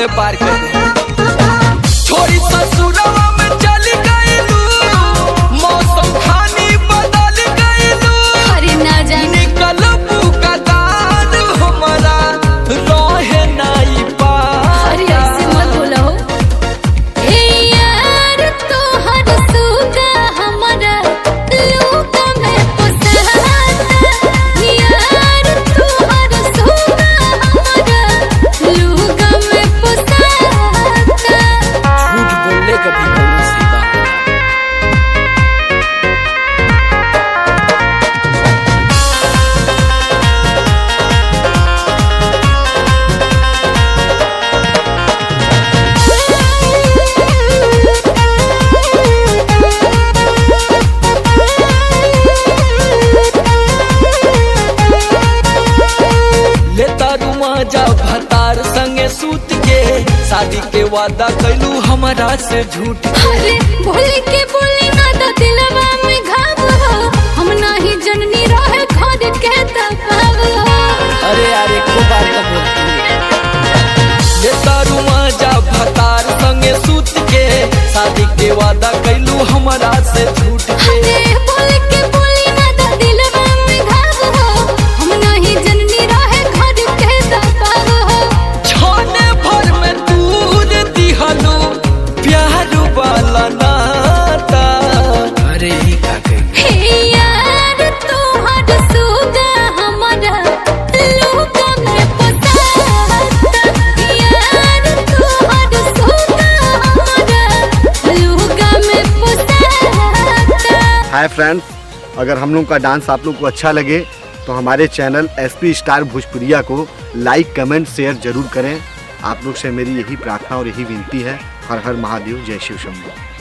में पार कर दे। छोरी ससुरवा में चल गइलू, मौसम खानी बदल गइलू। अरे ना जाने निकलबू कदार हमरा रहे नाई पार। अरे ऐसे मत बोलो। ए यार तोहर सुगा हमरा लूका में पोसाता। यार तोहर सुगा हमरा लूका में पोसाता। झूठ बोलने का भी कोई सीमा होला। लेता रुआ जा भतार संगे सूत के, शादी के वादा कैलू हमारा से झूठ के। अरे बोली के बोली ना तो दिलवा में घाव हो। हम नाही जननी रहे खुद के तबाव हो। अरे यार एक बार तो बोलती लेता रुआ जा भतार संगे सूत के, शादी के वादा कैलू हमारा से झूठ के। अरे बोली के बोली ना तो दिलवा में घाव हो। हम नाही जननी रहे खुद के तबाव हो। छाने भर में दूर दिहलू प्यार वाला नाता। अरे ही का कही हे यार तोहर सुगा हमरा लूका में पोसाता। यार तोहर सुगा हमरा लूका में पोसाता। हाय फ्रेंड्स, अगर हम लोग का डांस आप लोग को अच्छा लगे तो हमारे चैनल SP स्टार भोजपुरिया को लाइक कमेंट शेयर जरूर करें। आप लोग से मेरी यही प्रार्थना और यही विनती है। हर हर महादेव, जय शिव शंभू।